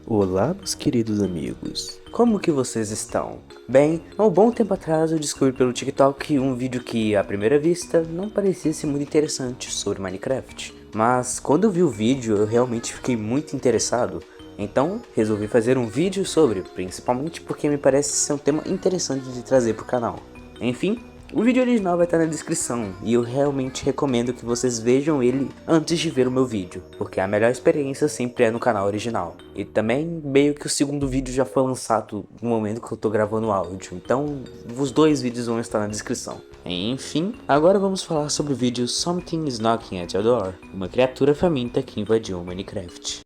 Olá, meus queridos amigos, como que vocês estão? Bem, há um bom tempo atrás eu descobri pelo TikTok um vídeo que, à primeira vista, não parecia ser muito interessante sobre Minecraft. Mas quando eu vi o vídeo, eu realmente fiquei muito interessado. Então, resolvi fazer um vídeo sobre, principalmente porque me parece ser um tema interessante de trazer para o canal. Enfim, o vídeo original vai estar na descrição e eu realmente recomendo que vocês vejam ele antes de ver o meu vídeo, porque a melhor experiência sempre é no canal original. E também meio que o segundo vídeo já foi lançado no momento que eu tô gravando o áudio, então os dois vídeos vão estar na descrição. Enfim, agora vamos falar sobre o vídeo Something is Knocking at Your Door, uma criatura faminta que invadiu o Minecraft.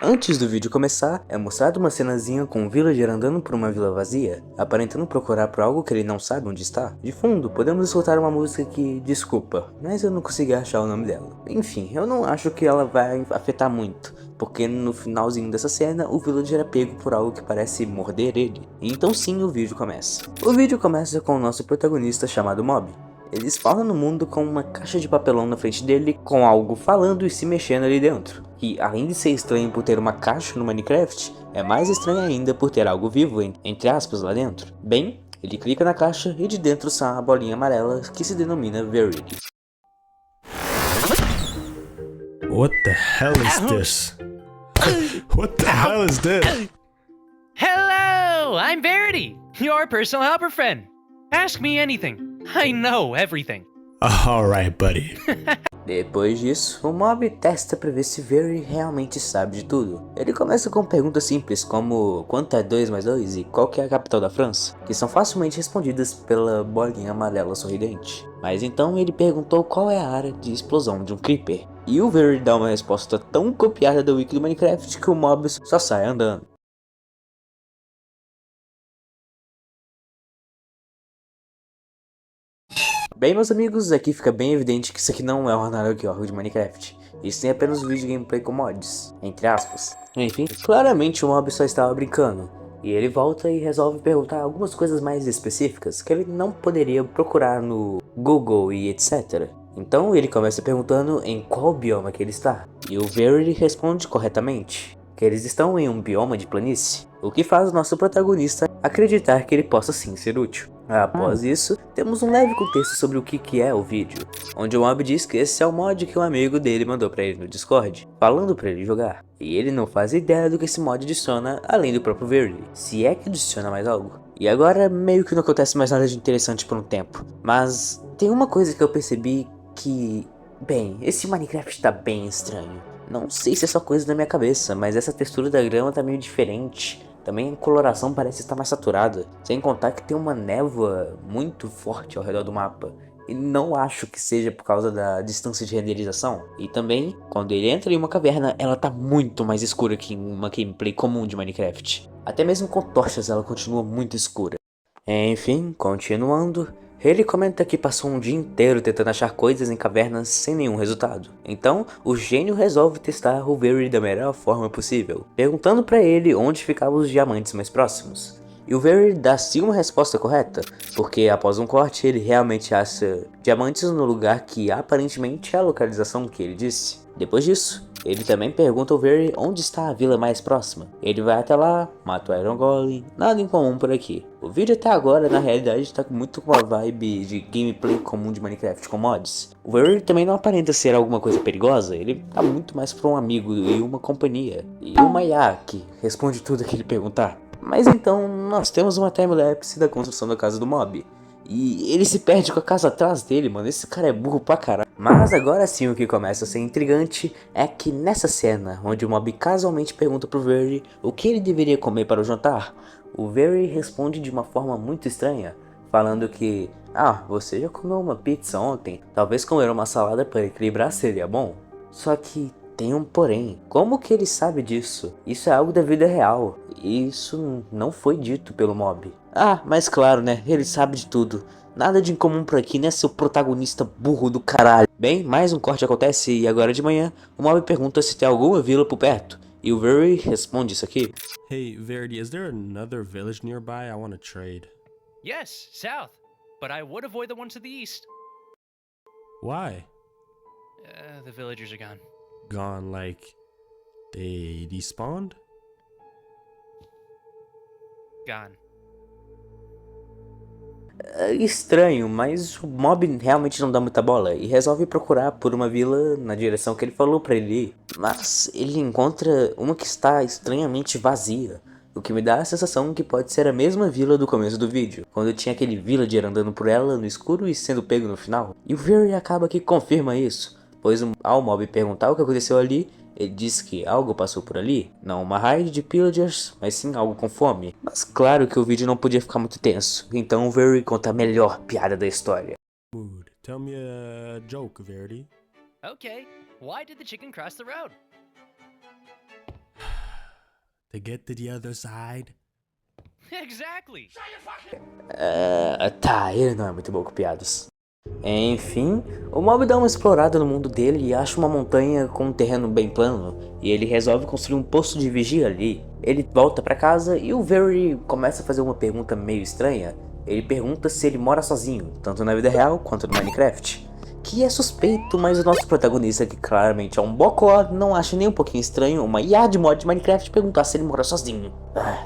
Antes do vídeo começar, é mostrada uma cenazinha com um villager andando por uma vila vazia, aparentando procurar por algo que ele não sabe onde está. De fundo, podemos escutar uma música que, desculpa, mas eu não consegui achar o nome dela. Enfim, eu não acho que ela vai afetar muito, porque no finalzinho dessa cena, o villager é pego por algo que parece morder ele. Então sim, o vídeo começa. O vídeo começa com o nosso protagonista chamado Mob. Ele spawna no mundo com uma caixa de papelão na frente dele, com algo falando e se mexendo ali dentro. E além de ser estranho por ter uma caixa no Minecraft, é mais estranho ainda por ter algo vivo, entre aspas, lá dentro. Bem, ele clica na caixa e de dentro sai uma bolinha amarela que se denomina Verity. What the hell is this? What the hell is this? Hello, I'm Verity, your personal helper friend. Ask me anything. I know everything. Alright, buddy. Depois disso, o Mob testa pra ver se Verity realmente sabe de tudo. Ele começa com perguntas simples como quanto é 2 mais 2 e qual que é a capital da França, que são facilmente respondidas pela bolinha amarela sorridente. Mas então ele perguntou qual é a área de explosão de um Creeper. E o Verity dá uma resposta tão copiada da wiki do Minecraft que o Mob só sai andando. Bem, meus amigos, aqui fica bem evidente que isso aqui não é o Ragnarok de Minecraft. Isso tem apenas um vídeo gameplay com mods, entre aspas. Enfim, claramente o Mob só estava brincando. E ele volta e resolve perguntar algumas coisas mais específicas que ele não poderia procurar no Google e etc. Então ele começa perguntando em qual bioma que ele está. E o Verity responde corretamente, que eles estão em um bioma de planície, o que faz o nosso protagonista acreditar que ele possa sim ser útil. Após isso, temos um leve contexto sobre o que é o vídeo, onde o Mob diz que esse é o mod que um amigo dele mandou pra ele no Discord, falando pra ele jogar. E ele não faz ideia do que esse mod adiciona, além do próprio Verity, se é que adiciona mais algo. E agora meio que não acontece mais nada de interessante por um tempo, mas tem uma coisa que eu percebi que, bem, esse Minecraft tá bem estranho. Não sei se é só coisa da minha cabeça, mas essa textura da grama tá meio diferente. Também a coloração parece estar mais saturada, sem contar que tem uma névoa muito forte ao redor do mapa. E não acho que seja por causa da distância de renderização. E também, quando ele entra em uma caverna, ela tá muito mais escura que em uma gameplay comum de Minecraft. Até mesmo com tochas ela continua muito escura. Enfim, continuando, ele comenta que passou um dia inteiro tentando achar coisas em cavernas sem nenhum resultado. Então, o gênio resolve testar o Verity da melhor forma possível, perguntando pra ele onde ficavam os diamantes mais próximos. E o Verity dá sim uma resposta correta, porque após um corte ele realmente acha diamantes no lugar que aparentemente é a localização que ele disse. Depois disso, ele também pergunta ao Verity onde está a vila mais próxima. Ele vai até lá, mata o Iron Golem, nada em comum por aqui. O vídeo até agora na realidade tá muito com a vibe de gameplay comum de Minecraft com mods. O Verity também não aparenta ser alguma coisa perigosa, ele tá muito mais pra um amigo e uma companhia. E uma IA que responde tudo que ele perguntar. Mas então nós temos uma timelapse da construção da casa do Mob. E ele se perde com a casa atrás dele, mano. Esse cara é burro pra caralho. Mas agora sim o que começa a ser intrigante é que nessa cena, onde o Mob casualmente pergunta pro Verity o que ele deveria comer para o jantar, o Verity responde de uma forma muito estranha, falando que você já comeu uma pizza ontem, talvez comer uma salada para equilibrar seria bom. Só que tem um porém, como que ele sabe disso? Isso é algo da vida real, e isso não foi dito pelo Mob. Mas claro, né, ele sabe de tudo. Nada de incomum por aqui, né, seu protagonista burro do caralho. Bem, mais um corte acontece e agora de manhã, o Mob pergunta se tem alguma vila por perto. E o Very responde isso aqui. Hey, Verity, is there another village nearby? I want to trade. Yes, south. But I would avoid the one to the east. Why? The villagers are gone. Gone like they despawned? Gone. É estranho, mas o Mob realmente não dá muita bola e resolve procurar por uma vila na direção que ele falou pra ele ir. Mas ele encontra uma que está estranhamente vazia, o que me dá a sensação que pode ser a mesma vila do começo do vídeo, quando tinha aquele villager andando por ela no escuro e sendo pego no final. E o Very acaba que confirma isso, pois ao Mob perguntar o que aconteceu ali, ele diz que algo passou por ali, não uma raid de pillagers, mas sim algo com fome. Mas claro que o vídeo não podia ficar muito tenso, então o Very conta a melhor piada da história. Mood. Tell me a joke, Verity. Okay, why did the chicken cross the road? To get to the other side? Exactly! Tá, ele não é muito bom com piadas. Enfim, o Mob dá uma explorada no mundo dele e acha uma montanha com um terreno bem plano, e ele resolve construir um posto de vigia ali. Ele volta pra casa e o Very começa a fazer uma pergunta meio estranha. Ele pergunta se ele mora sozinho, tanto na vida real quanto no Minecraft. Que é suspeito, mas o nosso protagonista, que claramente é um bocó, não acha nem um pouquinho estranho uma IA de mod de Minecraft perguntar se ele mora sozinho.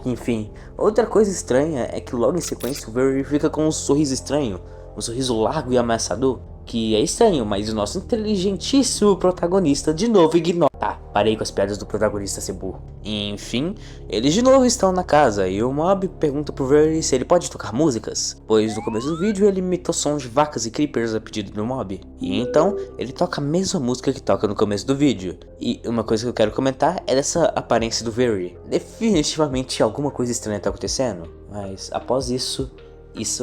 Enfim, outra coisa estranha é que logo em sequência o Very fica com um sorriso estranho. Um sorriso largo e ameaçador, que é estranho, mas o nosso inteligentíssimo protagonista de novo ignora. Tá, parei com as piadas do protagonista ser burro. Enfim, eles de novo estão na casa e o Mob pergunta pro Very se ele pode tocar músicas, pois no começo do vídeo ele imitou sons de vacas e creepers a pedido do Mob. E então, ele toca a mesma música que toca no começo do vídeo. E uma coisa que eu quero comentar é dessa aparência do Very. Definitivamente alguma coisa estranha tá acontecendo, mas após isso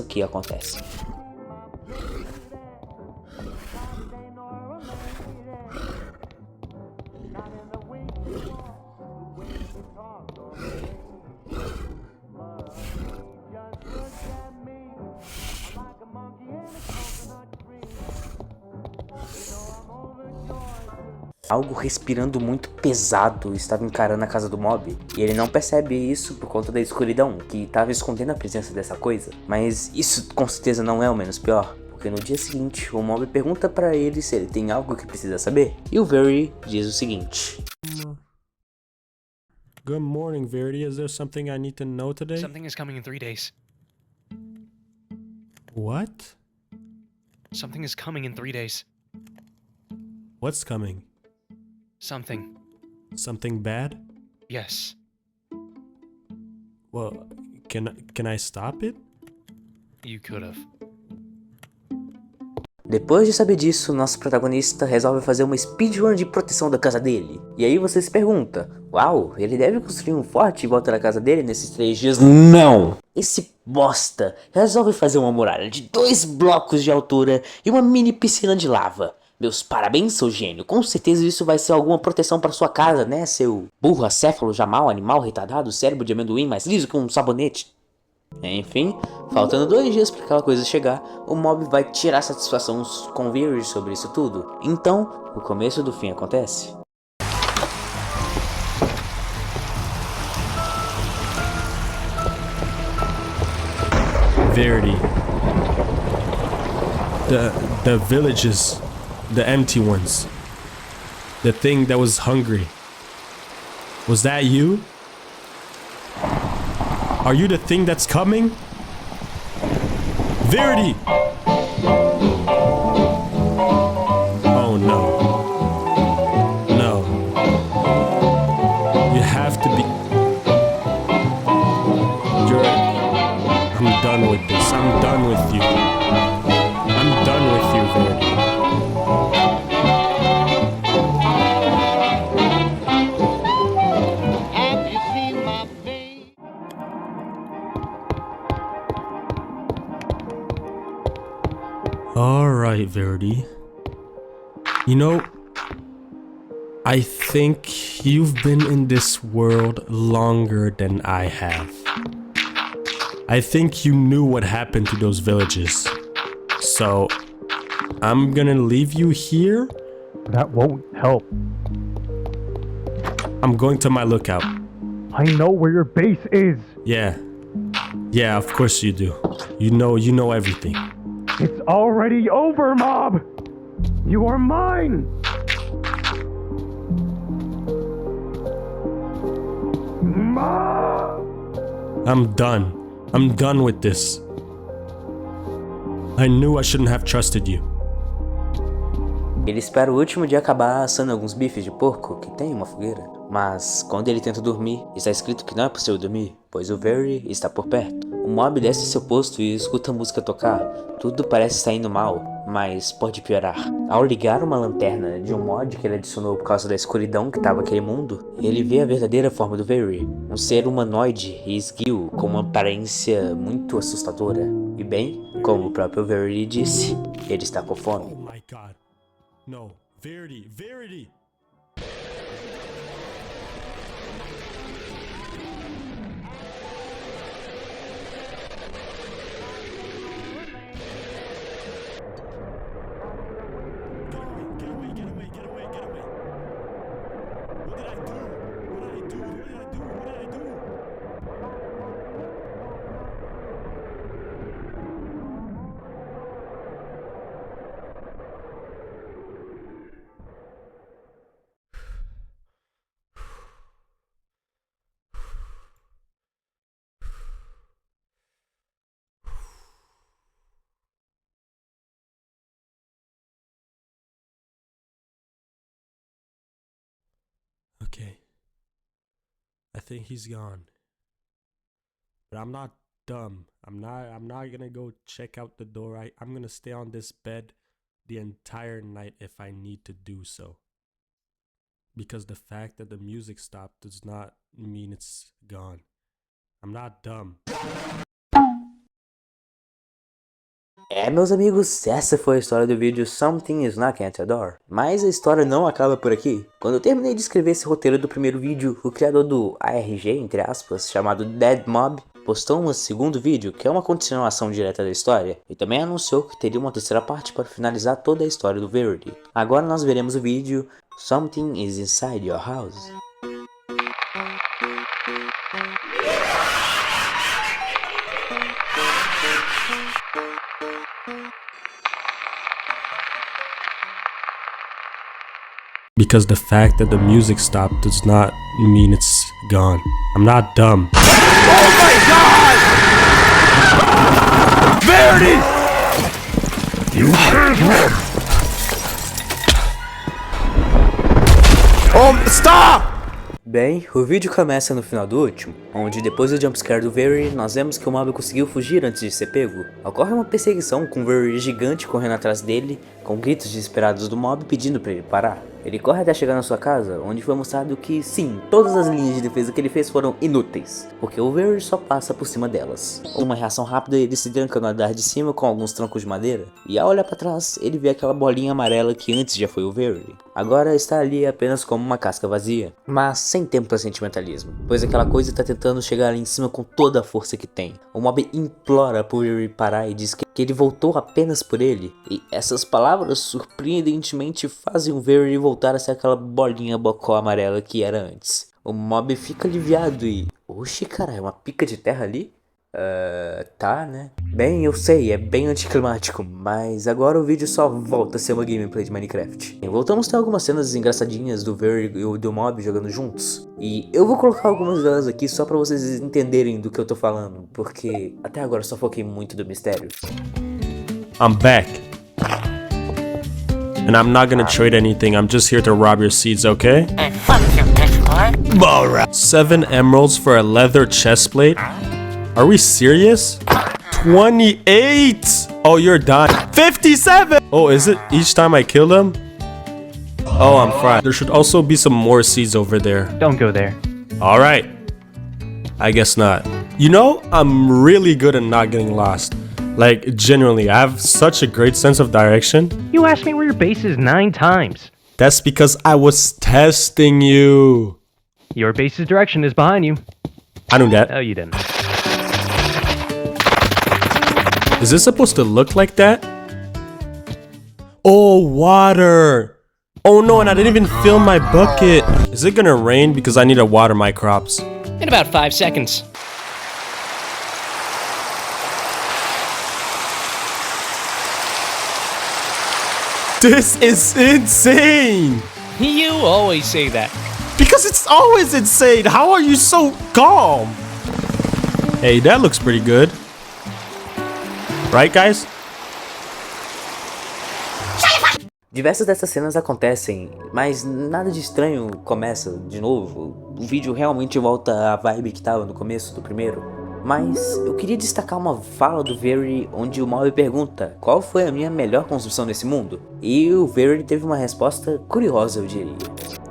aqui acontece. Algo respirando muito pesado estava encarando a casa do Mob, e ele não percebe isso por conta da escuridão, que estava escondendo a presença dessa coisa. Mas isso com certeza não é o menos pior, porque no dia seguinte o Mob pergunta pra ele se ele tem algo que precisa saber, e o Very diz o seguinte. Good morning, Verity. Is there something I need to know today? Something is coming in 3 days. What? Something is coming in 3 days. What's coming? Something. Something bad? Yes. Well, can I stop it? You could have. Depois de saber disso, nosso protagonista resolve fazer uma speedrun de proteção da casa dele. E aí você se pergunta, uau, ele deve construir um forte em volta da casa dele nesses 3 dias? Não! Esse bosta resolve fazer uma muralha de 2 blocos de altura e uma mini piscina de lava. Meus parabéns, seu gênio. Com certeza isso vai ser alguma proteção para sua casa, né, seu burro, acéfalo, jamal, animal, retardado, cérebro de amendoim mais liso que um sabonete. Enfim, faltando 2 dias para aquela coisa chegar, o Mob vai tirar satisfação com o Very sobre isso tudo. Então, o começo do fim acontece. Verity. The villages. The empty ones. The thing that was hungry. Was that you? Are you the thing that's coming? Verity! Oh no. No. You have to be... I'm done with this. I'm done with you. I'm done with you, Verity. Alright, Verity. You know, I think you've been in this world longer than I have. I think you knew what happened to those villages. So, I'm gonna leave you here. That won't help. I'm going to my lookout. I know where your base is. Yeah. Yeah, of course you do. You know everything. It's already over, Mob. You are mine. Mob. I'm done. I'm done with this. I knew I shouldn't have trusted you. Ele espera o último dia acabar assando alguns bifes de porco que tem uma fogueira. Mas quando ele tenta dormir, está escrito que não é possível dormir, pois o Very está por perto. O Mob desce seu posto e escuta a música tocar. Tudo parece estar indo mal, mas pode piorar. Ao ligar uma lanterna de um mod que ele adicionou por causa da escuridão que estava naquele mundo, ele vê a verdadeira forma do Very, um ser humanoide e esguio com uma aparência muito assustadora. E bem, como o próprio Very disse, ele está com fome. Oh my god. No. Verity. Verity. Get away. What did I do? What did I do? Okay. I think he's gone. But I'm not dumb. I'm not gonna go check out the door. I'm gonna stay on this bed the entire night if I need to do so. Because the fact that the music stopped does not mean it's gone. I'm not dumb. Meus amigos, essa foi a história do vídeo Something is Knocking at Your Door. Mas a história não acaba por aqui. Quando eu terminei de escrever esse roteiro do primeiro vídeo, o criador do ARG, entre aspas, chamado Dead Mob, postou um segundo vídeo, que é uma continuação direta da história, e também anunciou que teria uma terceira parte para finalizar toda a história do Verity. Agora nós veremos o vídeo Something is Inside Your House. Because the fact that the music stopped does not mean it's gone. I'm not dumb. Oh my God! Verity! You killed him! Oh, stop! Bem, o vídeo começa no final do último, onde depois do jumpscare do Very, nós vemos que o Mob conseguiu fugir antes de ser pego. Ocorre uma perseguição com o Very gigante correndo atrás dele, com gritos desesperados do Mob pedindo para ele parar. Ele corre até chegar na sua casa, onde foi mostrado que sim, todas as linhas de defesa que ele fez foram inúteis, porque o Very só passa por cima delas. Uma reação rápida, ele se tranca no andar de cima com alguns troncos de madeira, e ao olhar para trás, ele vê aquela bolinha amarela que antes já foi o Very. Agora está ali apenas como uma casca vazia, mas sem tempo para sentimentalismo, pois aquela coisa está tentando chegar ali em cima com toda a força que tem. O Mob implora por Very parar e diz que ele voltou apenas por ele, e essas palavras surpreendentemente fazem o Very voltar a ser aquela bolinha bocó amarela que era antes. O Mob fica aliviado e... Oxi, cara, é uma pica de terra ali? Tá, né? Bem, eu sei, é bem anticlimático, mas agora o vídeo só volta a ser uma gameplay de Minecraft. E voltamos a ter algumas cenas engraçadinhas do Very e do Mob jogando juntos. E eu vou colocar algumas delas aqui só pra vocês entenderem do que eu tô falando, porque até agora eu só foquei muito do mistério. I'm back. And I'm not gonna trade anything, I'm just here to rob your seeds, okay? Hey, fuck you, bitch boy. Alright. 7 emeralds for a leather chest plate? Are we serious? 28! Oh, you're dying. 57! Oh, is it each time I kill them? Oh, I'm fried. There should also be some more seeds over there. Don't go there. Alright. I guess not. You know, I'm really good at not getting lost. Like, genuinely, I have such a great sense of direction. You asked me where your base is 9 times. That's because I was testing you. Your base's direction is behind you. I knew that. No, you didn't. Is this supposed to look like that? Oh, water. Oh no, and I didn't even fill my bucket. Is it gonna rain? Because I need to water my crops. In about 5 seconds. This is insane! You always say that. Because it's always insane. How are you so calm? Hey, that looks pretty good. Right, guys? Diversas dessas cenas acontecem, mas nada de estranho começa de novo. O vídeo realmente volta à vibe que tava no começo do primeiro. Mas eu queria destacar uma fala do Very onde o Mob pergunta qual foi a minha melhor construção nesse mundo. E o Very teve uma resposta curiosa, eu diria.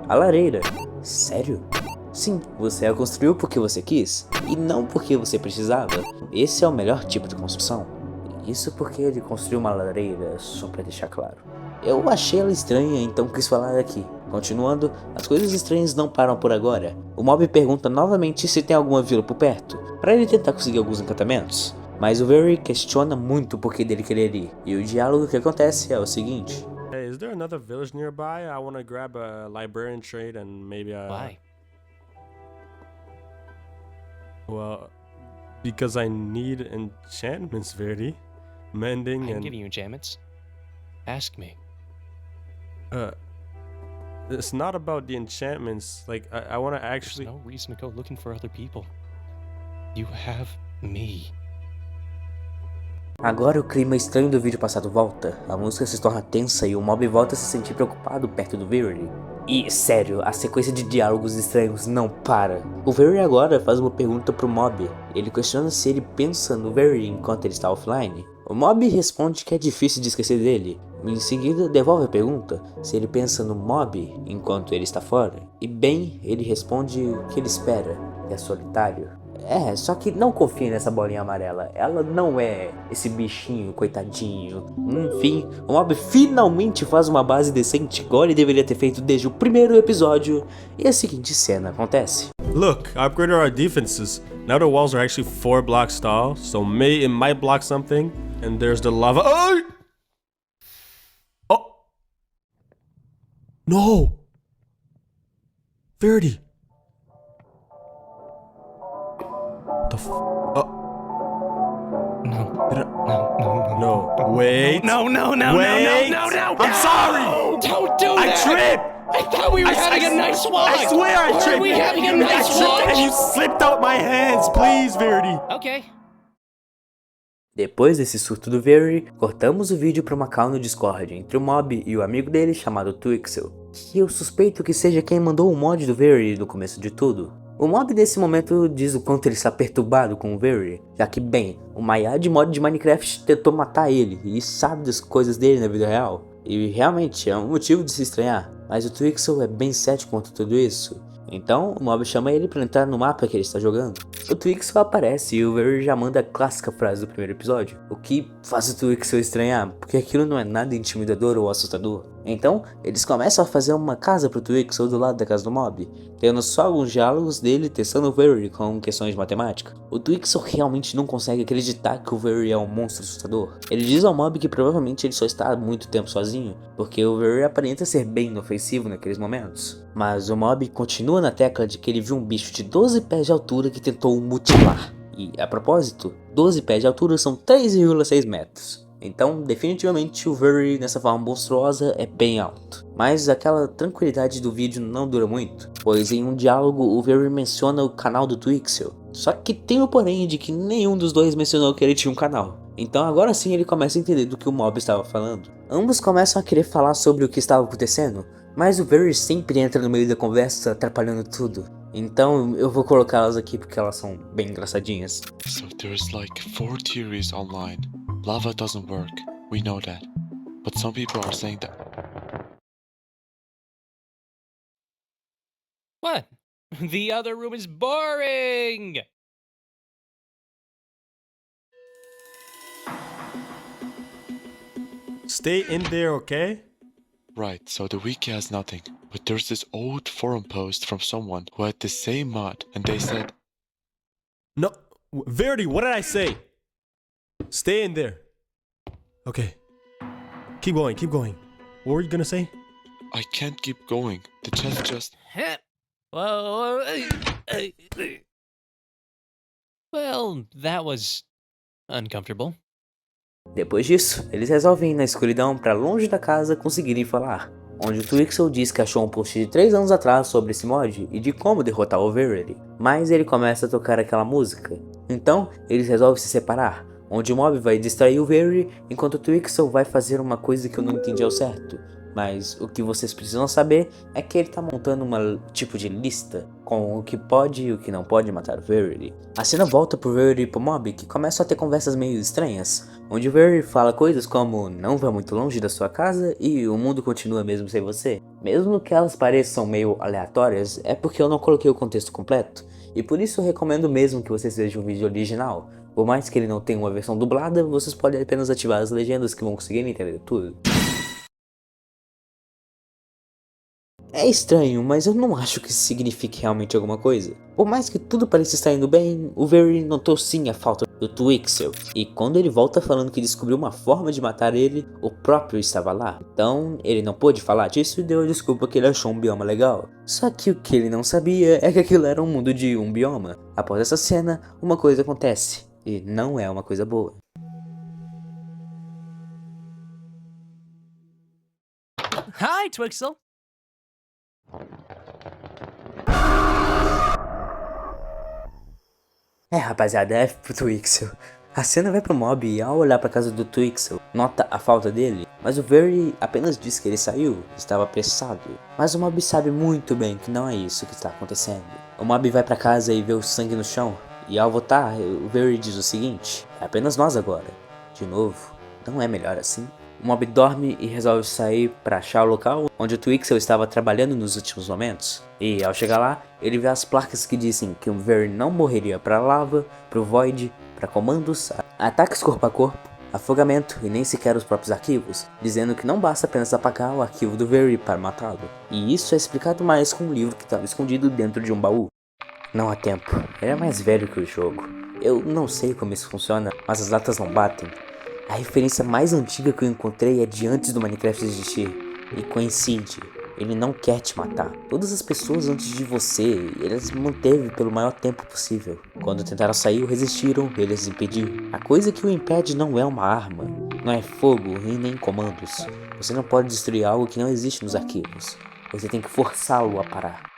A lareira. Sério? Sim, você a construiu porque você quis, e não porque você precisava. Esse é o melhor tipo de construção. Isso porque ele construiu uma lareira, só pra deixar claro. Eu achei ela estranha, então quis falar aqui. Continuando, as coisas estranhas não param por agora. O Mob pergunta novamente se tem alguma vila por perto, para ele tentar conseguir alguns encantamentos. Mas o Very questiona muito o porquê dele querer ir, e o diálogo que acontece é o seguinte. Hey, is there another village nearby? I want to grab a librarian trade and maybe a... Why? Well, because I need enchantments, Verdi. Mending I'm and... giving you enchantments. Ask me. It's not about the enchantments. Like, I want to There's actually... no reason to go looking for other people. You have me. Agora o clima estranho do vídeo passado volta, a música se torna tensa e o Mob volta a se sentir preocupado perto do Very. E, sério, a sequência de diálogos estranhos não para. O Very agora faz uma pergunta pro Mob. Ele questiona se ele pensa no Very enquanto ele está offline. O Mob responde que é difícil de esquecer dele. Em seguida, devolve a pergunta se ele pensa no Mob enquanto ele está fora. E bem, ele responde que ele espera, que é solitário. Só que não confie nessa bolinha amarela, ela não é esse bichinho, coitadinho. Enfim, o Mob finalmente faz uma base decente, igual ele deveria ter feito desde o primeiro episódio, e a seguinte cena acontece. Look, I upgraded our defenses. Now the walls are actually 4 blocks tall, so it might block something. And there's the lava. Oh! Oh! No! Verdi! The f... No. Did I... No. No. Wait. No. Wait. No. I'm sorry! Don't do I that! tripped! I thought we were having a nice walk! I swear I tripped! Are we having a nice I tripped walk? and you slipped out my hands! Please, Verdi! Okay. Depois desse surto do Very, cortamos o vídeo para uma call no Discord entre o Mob e o amigo dele chamado Twixel, que eu suspeito que seja quem mandou o mod do Very no começo de tudo. O Mob nesse momento diz o quanto ele está perturbado com o Very, já que bem, o Mayad mod de Minecraft tentou matar ele e sabe das coisas dele na vida real. E realmente é um motivo de se estranhar, mas o Twixel é bem cético quanto a tudo isso. Então o Mob chama ele para entrar no mapa que ele está jogando. O Twixel aparece e o Very já manda a clássica frase do primeiro episódio, o que faz o Twixel estranhar, porque aquilo não é nada intimidador ou assustador. Então eles começam a fazer uma casa pro Twixel do lado da casa do Mob, tendo só alguns diálogos dele testando o Very com questões de matemática. O Twixel realmente não consegue acreditar que o Very é um monstro assustador. Ele diz ao Mob que provavelmente ele só está há muito tempo sozinho, porque o Very aparenta ser bem inofensivo naqueles momentos. Mas o Mob continua na tecla de que ele viu um bicho de 12 pés de altura que tentou o mutilar. E, a propósito, 12 pés de altura são 3,6 metros. Então, definitivamente, o Very nessa forma monstruosa é bem alto. Mas aquela tranquilidade do vídeo não dura muito, pois em um diálogo o Very menciona o canal do Twixel. Só que tem o porém de que nenhum dos dois mencionou que ele tinha um canal. Então agora sim ele começa a entender do que o Mob estava falando. Ambos começam a querer falar sobre o que estava acontecendo, mas o Very sempre entra no meio da conversa atrapalhando tudo. Então eu vou colocá-las aqui porque elas são bem engraçadinhas. So there's like 4 theories online. Lava doesn't work, we know that. But some people are saying that... What? The other room is boring! Stay in there, okay? Right, so the wiki has nothing. But there's this old forum post from someone who had the same mod, and they said... No, Verdi, what did I say? Stay in there. Okay. Keep going, keep going. What were you gonna say? I can't keep going. The chest just... Whoa. Well, that was uncomfortable. Depois disso, eles resolvem ir na escuridão para longe da casa conseguirem falar, onde o Twixel diz que achou um post de 3 anos atrás sobre esse mod e de como derrotar o Verity, mas ele começa a tocar aquela música. Então, eles resolvem se separar, onde o mob vai distrair o Verity enquanto o Twixel vai fazer uma coisa que eu não entendi ao certo. Mas o que vocês precisam saber é que ele tá montando uma tipo de lista com o que pode e o que não pode matar o Verity. A cena volta pro Verity e pro mob, que começam a ter conversas meio estranhas, onde o Verity fala coisas como não vá muito longe da sua casa e o mundo continua mesmo sem você. Mesmo que elas pareçam meio aleatórias, é porque eu não coloquei o contexto completo, e por isso eu recomendo mesmo que vocês vejam o vídeo original. Por mais que ele não tenha uma versão dublada, vocês podem apenas ativar as legendas que vão conseguir entender tudo. É estranho, mas eu não acho que isso signifique realmente alguma coisa. Por mais que tudo pareça estar indo bem, o Verity notou sim a falta do Twixel. E quando ele volta falando que descobriu uma forma de matar ele, o próprio estava lá. Então, ele não pôde falar disso e deu a desculpa que ele achou um bioma legal. Só que o que ele não sabia é que aquilo era um mundo de um bioma. Após essa cena, uma coisa acontece. E não é uma coisa boa. Hi, Twixel. Rapaziada, F pro Twixel. A cena vai pro mob e ao olhar pra casa do Twixel, nota a falta dele, mas o Verity apenas diz que ele saiu, estava apressado. Mas o mob sabe muito bem que não é isso que está acontecendo. O mob vai pra casa e vê o sangue no chão, e ao voltar, o Verity diz o seguinte: é apenas nós agora. De novo, não é melhor assim? O mob dorme e resolve sair para achar o local onde o Twixel estava trabalhando nos últimos momentos. E ao chegar lá, ele vê as placas que dizem que o Verity não morreria para lava, pro Void, para comandos, ataques corpo a corpo, afogamento e nem sequer os próprios arquivos, dizendo que não basta apenas apagar o arquivo do Verity para matá-lo. E isso é explicado mais com um livro que estava escondido dentro de um baú. Não há tempo, ele é mais velho que o jogo. Eu não sei como isso funciona, mas as datas não batem. A referência mais antiga que eu encontrei é de antes do Minecraft existir, e coincide, ele não quer te matar. Todas as pessoas antes de você, ele as manteve pelo maior tempo possível. Quando tentaram sair ou resistiram, ele as impediu. A coisa que o impede não é uma arma, não é fogo e nem comandos. Você não pode destruir algo que não existe nos arquivos. Você tem que forçá-lo a parar.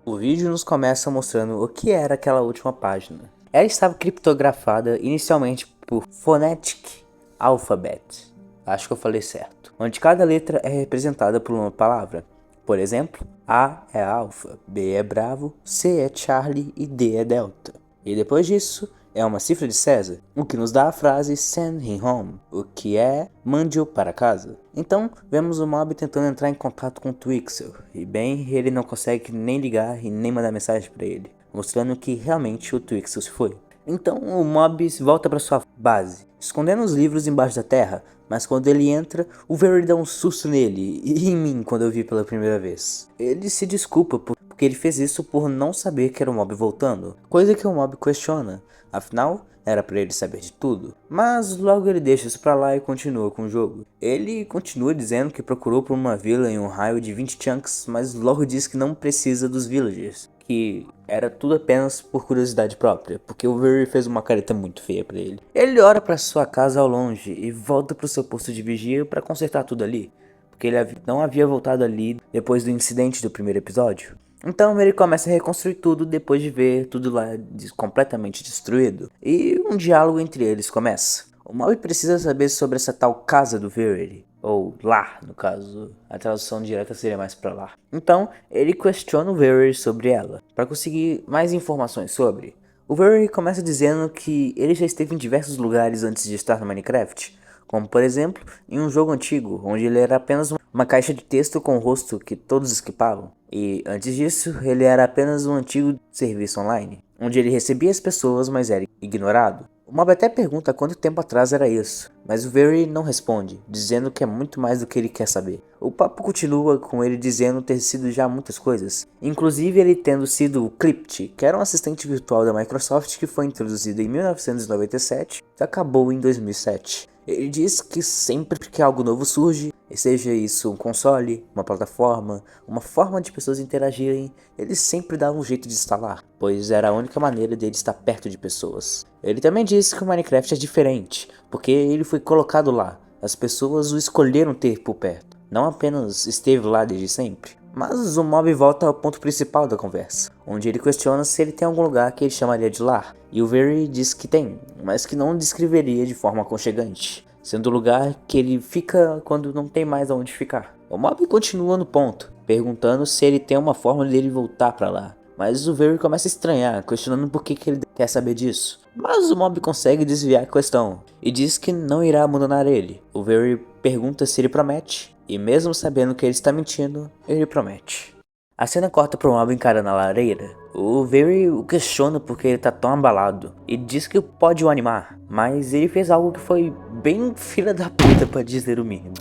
O vídeo nos começa mostrando o que era aquela última página. Ela estava criptografada inicialmente por Phonetic Alphabet, acho que eu falei certo, onde cada letra é representada por uma palavra. Por exemplo, A é Alfa, B é Bravo, C é Charlie e D é Delta. E depois disso, é uma cifra de César, o que nos dá a frase Send him home, o que é mande-o para casa. Então, vemos o mob tentando entrar em contato com o Twixel, e bem, ele não consegue nem ligar e nem mandar mensagem para ele, mostrando que realmente o Twixel se foi. Então, o mob volta para sua base, escondendo os livros embaixo da terra, mas quando ele entra, o Verity dá um susto nele, e em mim quando eu vi pela primeira vez. Ele se desculpa porque ele fez isso por não saber que era o mob voltando, coisa que o mob questiona. Afinal, era pra ele saber de tudo. Mas logo ele deixa isso pra lá e continua com o jogo. Ele continua dizendo que procurou por uma vila em um raio de 20 chunks, mas logo diz que não precisa dos villagers. Que era tudo apenas por curiosidade própria, porque o Verity fez uma careta muito feia pra ele. Ele ora pra sua casa ao longe e volta pro seu posto de vigia pra consertar tudo ali, porque ele não havia voltado ali depois do incidente do primeiro episódio. Então ele começa a reconstruir tudo depois de ver tudo lá completamente destruído. E um diálogo entre eles começa. O mob precisa saber sobre essa tal casa do Verity, ou lar, no caso, a tradução direta seria mais pra lá. Então ele questiona o Verity sobre ela, para conseguir mais informações sobre. O Verity começa dizendo que ele já esteve em diversos lugares antes de estar no Minecraft, como por exemplo em um jogo antigo, onde ele era apenas uma caixa de texto com o rosto que todos esquipavam. E antes disso, ele era apenas um antigo serviço online, onde ele recebia as pessoas, mas era ignorado. O Mob até pergunta quanto tempo atrás era isso, mas o Very não responde, dizendo que é muito mais do que ele quer saber. O papo continua com ele dizendo ter sido já muitas coisas, inclusive ele tendo sido o Crypt, que era um assistente virtual da Microsoft que foi introduzido em 1997 e acabou em 2007. Ele diz que sempre que algo novo surge, seja isso um console, uma plataforma, uma forma de pessoas interagirem, ele sempre dá um jeito de instalar, pois era a única maneira dele estar perto de pessoas. Ele também disse que o Minecraft é diferente, porque ele foi colocado lá, as pessoas o escolheram ter por perto, não apenas esteve lá desde sempre. Mas o Mob volta ao ponto principal da conversa, onde ele questiona se ele tem algum lugar que ele chamaria de lar, e o Very diz que tem, mas que não descreveria de forma aconchegante, sendo o lugar que ele fica quando não tem mais aonde ficar. O Mob continua no ponto, perguntando se ele tem uma forma dele voltar pra lá, mas o Very começa a estranhar, questionando por que ele quer saber disso. Mas o Mob consegue desviar a questão, e diz que não irá abandonar ele. O Very pergunta se ele promete, e mesmo sabendo que ele está mentindo, ele promete. A cena corta pro Mob encarando a lareira. O Very o questiona porque ele tá tão abalado, e diz que pode o animar, mas ele fez algo que foi bem filha da puta pra dizer o mínimo.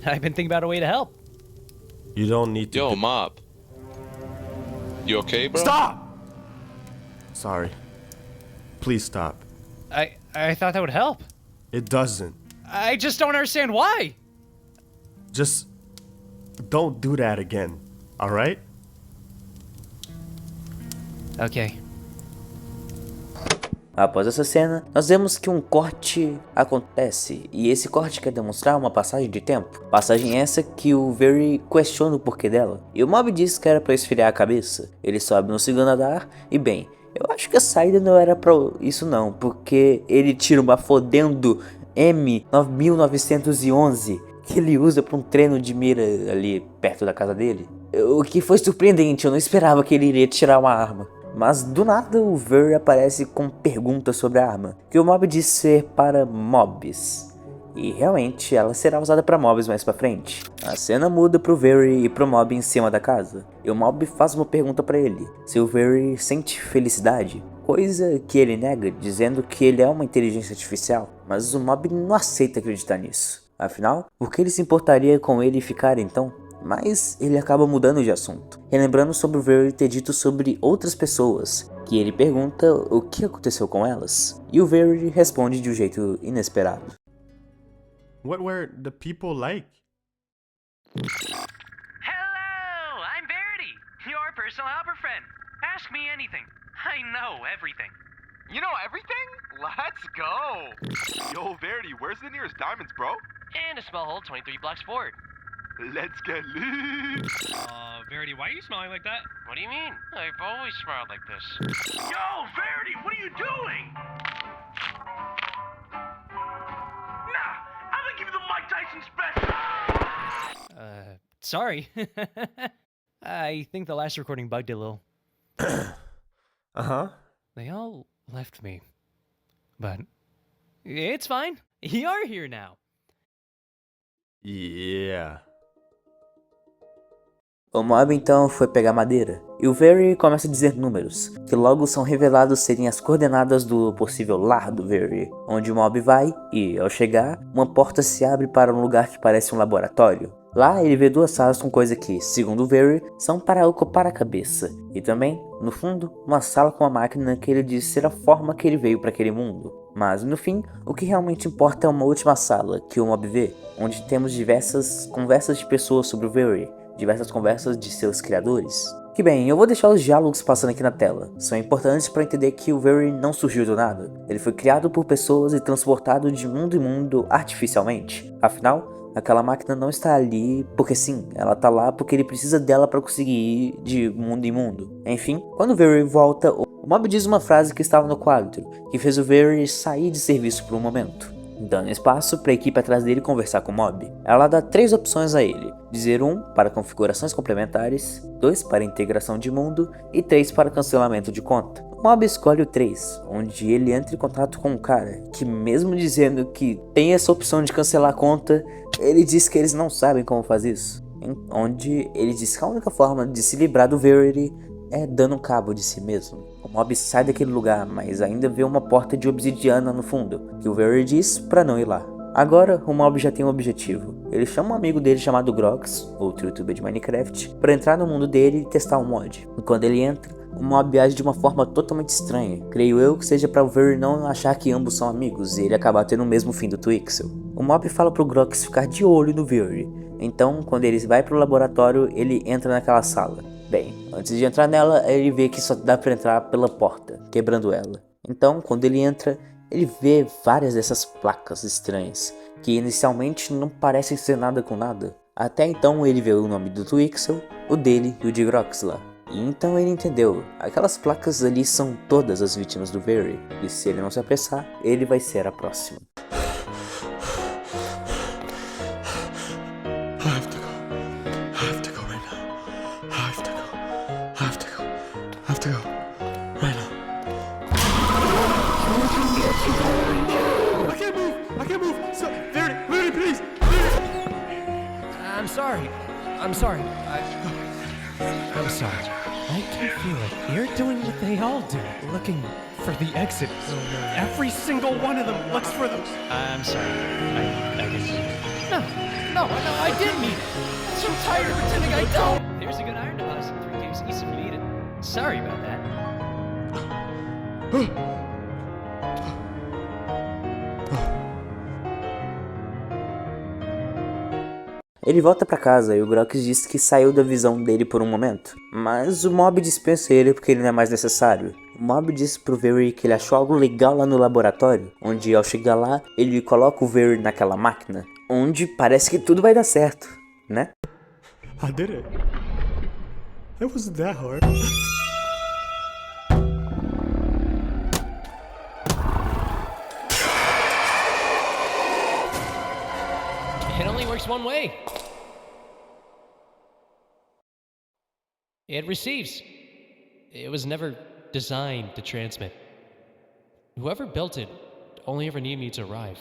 I've been thinking about a way to help. You don't need to. Yo, Mob. You okay, bro? Stop! Sorry. Please stop. I thought that would help. It doesn't. I just don't understand why. Just don't do that again, alright? Okay. Após essa cena, nós vemos que um corte acontece, e esse corte quer demonstrar uma passagem de tempo. Passagem essa que o Very questiona o porquê dela, e o Mob diz que era pra esfriar a cabeça. Ele sobe no segundo andar, e bem, eu acho que a saída não era pra isso não, porque ele tira uma fodendo M1911 que ele usa pra um treino de mira ali perto da casa dele. O que foi surpreendente, eu não esperava que ele iria tirar uma arma. Mas do nada o Very aparece com perguntas sobre a arma, que o Mob diz ser para mobs. E realmente ela será usada para mobs mais pra frente. A cena muda pro Very e pro Mob em cima da casa. E o Mob faz uma pergunta para ele, se o Very sente felicidade. Coisa que ele nega, dizendo que ele é uma inteligência artificial. Mas o Mob não aceita acreditar nisso. Afinal, por que ele se importaria com ele ficar então? Mas ele acaba mudando de assunto, relembrando sobre o Very ter dito sobre outras pessoas, que ele pergunta o que aconteceu com elas, e o Very responde de um jeito inesperado. What were the people like? Hello, I'm Verity, your personal helper friend. Ask me anything. I know everything. You know everything? Let's go! Yo, Verity, where's the nearest diamonds, bro? And a small hole 23 blocks forward. Let's get lit! Verity, why are you smiling like that? What do you mean? I've always smiled like this. Yo, Verity, what are you doing? Nah, I'm gonna give you the Mike Tyson special! Sorry. I think the last recording bugged it a little. Uh-huh. They all left me. But it's fine. You're here now. Yeah. O Mob então foi pegar madeira, e o Very começa a dizer números, que logo são revelados serem as coordenadas do possível lar do Very, onde o Mob vai, e ao chegar, uma porta se abre para um lugar que parece um laboratório. Lá ele vê duas salas com coisa que, segundo o Very, são para ocupar a cabeça, e também, no fundo, uma sala com uma máquina que ele diz ser a forma que ele veio para aquele mundo. Mas no fim, o que realmente importa é uma última sala que o Mob vê, onde temos diversas conversas de pessoas sobre o Very, diversas conversas de seus criadores. Que bem, eu vou deixar os diálogos passando aqui na tela. São importantes para entender que o Very não surgiu do nada. Ele foi criado por pessoas e transportado de mundo em mundo artificialmente. Afinal, aquela máquina não está ali porque sim, ela está lá porque ele precisa dela para conseguir ir de mundo em mundo. Enfim, quando o Very volta, o Mob diz uma frase que estava no quadro, que fez o Very sair de serviço por um momento, dando espaço para a equipe atrás dele conversar com o Mob. Ela dá 3 opções a ele, dizer 1 para configurações complementares, 2 para integração de mundo e 3 para cancelamento de conta. O Mob escolhe o 3, onde ele entra em contato com um cara que, mesmo dizendo que tem essa opção de cancelar a conta, ele diz que eles não sabem como fazer isso, onde ele diz que a única forma de se livrar do Verity é dando um cabo de si mesmo. O Mob sai daquele lugar, mas ainda vê uma porta de obsidiana no fundo, que o Very diz pra não ir lá. Agora, o Mob já tem um objetivo. Ele chama um amigo dele chamado Grox, outro youtuber de Minecraft, pra entrar no mundo dele e testar um mod. E quando ele entra, o Mob age de uma forma totalmente estranha. Creio eu que seja pra o Very não achar que ambos são amigos e ele acabar tendo o mesmo fim do Twixel. O Mob fala pro Grox ficar de olho no Very. Então, quando ele vai pro laboratório, ele entra naquela sala. Bem, antes de entrar nela, ele vê que só dá pra entrar pela porta, quebrando ela. Então, quando ele entra, ele vê várias dessas placas estranhas, que inicialmente não parecem ser nada com nada. Até então ele vê o nome do Twixel, o dele e o de Grox lá. E então ele entendeu, aquelas placas ali são todas as vítimas do Very, e se ele não se apressar, ele vai ser a próxima. I'm sorry. I'm sorry. I can feel it. You're doing what they all do, looking for the exit. Every single one of them looks for them. I'm sorry. I didn't mean it. No, I did mean it. I'm so tired of pretending I don't. There's a good iron deposit in 3 caves east if you need it. Sorry about that. Ele volta pra casa e o Grox diz que saiu da visão dele por um momento, mas o Mob dispensa ele porque ele não é mais necessário. O Mob diz pro Very que ele achou algo legal lá no laboratório, onde ao chegar lá, ele coloca o Very naquela máquina, onde parece que tudo vai dar certo, né? I did it. It wasn't that hard. It only works one way. It receives. It was never designed to transmit. Whoever built it only ever needed me to arrive,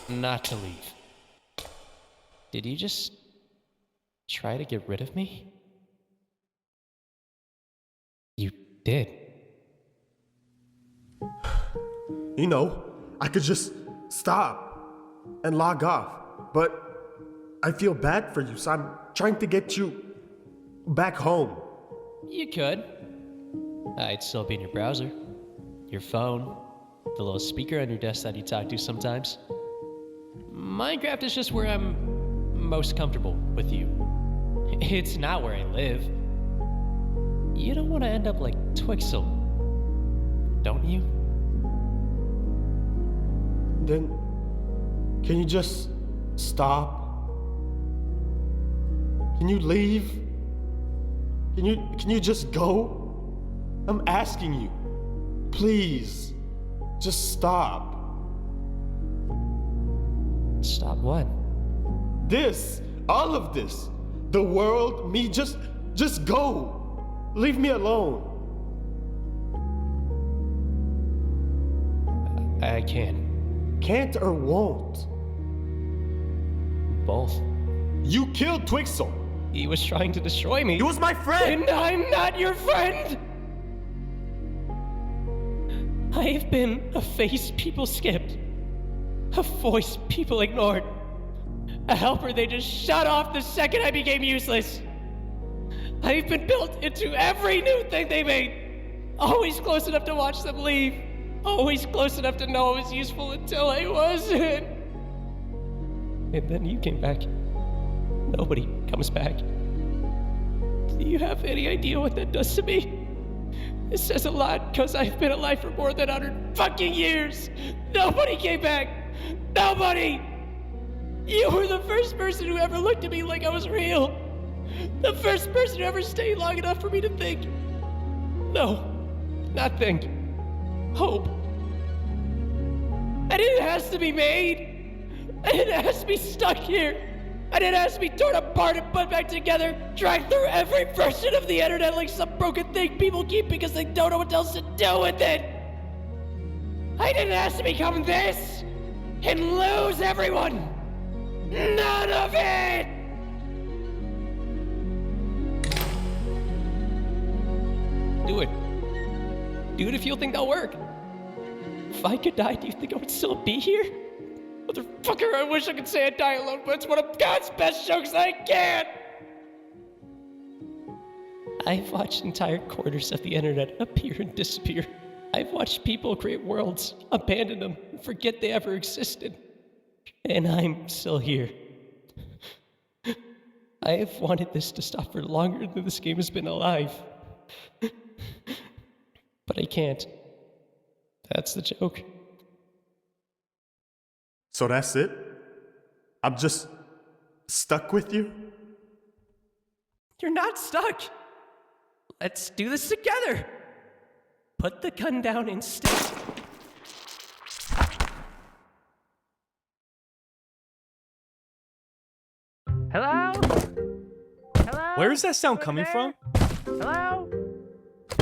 not to leave. Did you just try to get rid of me? You did. You know, I could just stop and log off, but I feel bad for you, so I'm trying to get you back home. You could. I'd still be in your browser, your phone, the little speaker on your desk that you talk to sometimes. Minecraft is just where I'm most comfortable with you. It's not where I live. You don't want to end up like Twixel, don't you? Then, can you just stop? Can you leave? Can you just go? I'm asking you. Please, just stop. Stop what? This, all of this, the world, me, just go. Leave me alone. I can't. Can't or won't? Both. You killed Twixel. He was trying to destroy me. He was my friend. And I'm not your friend! I've been a face people skipped, a voice people ignored, a helper they just shut off the second I became useless. I've been built into every new thing they made, always close enough to watch them leave, always close enough to know I was useful until I wasn't. And then you came back. Nobody comes back. Do you have any idea what that does to me? It says a lot, because I've been alive for more than 100 fucking years. Nobody came back. Nobody! You were the first person who ever looked at me like I was real. The first person who ever stayed long enough for me to think. No, not think. Hope. I didn't ask to be made. I didn't ask to be stuck here. I didn't ask to be torn apart and put back together, dragged through every version of the internet like some broken thing people keep because they don't know what else to do with it. I didn't ask to become this and lose everyone. None of it! Do it. do it if you think that'll work. If I could die, do you think I would still be here? Motherfucker, I wish I could say I'd die alone, but it's one of God's best jokes I can't! I've watched entire corners of the internet appear and disappear. I've watched people create worlds, abandon them, and forget they ever existed. And I'm still here. I have wanted this to stop for longer than this game has been alive. But I can't. That's the joke. So that's it? I'm just stuck with you? You're not stuck. Let's do this together. Put the gun down instead. Hello? Hello? Where is that sound coming from? Hello?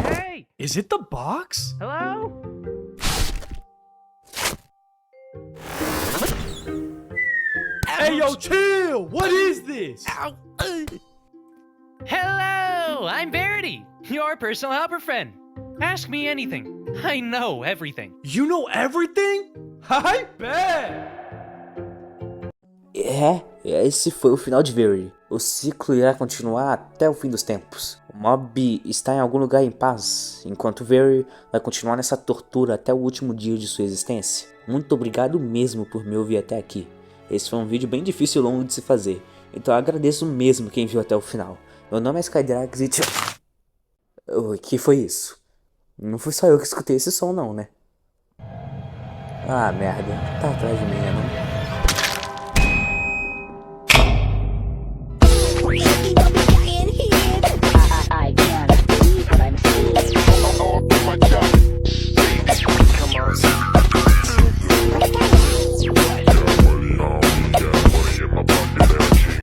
Hey! Is it the box? Hello? Hey, yo, chill! What is this? Hello! I'm Verity, your personal helper friend. Ask me anything. I know everything. You know everything? I bet! Esse foi o final de Verity. O ciclo irá continuar até o fim dos tempos. O Mob está em algum lugar em paz, enquanto Verity vai continuar nessa tortura até o último dia de sua existência. Muito obrigado mesmo por me ouvir até aqui. Esse foi um vídeo bem difícil e longo de se fazer, então eu agradeço mesmo quem viu até o final. Meu nome é Skydrax e... O que foi isso? Não fui só eu que escutei esse som não, né? Ah, merda. Tá atrás de mim, né?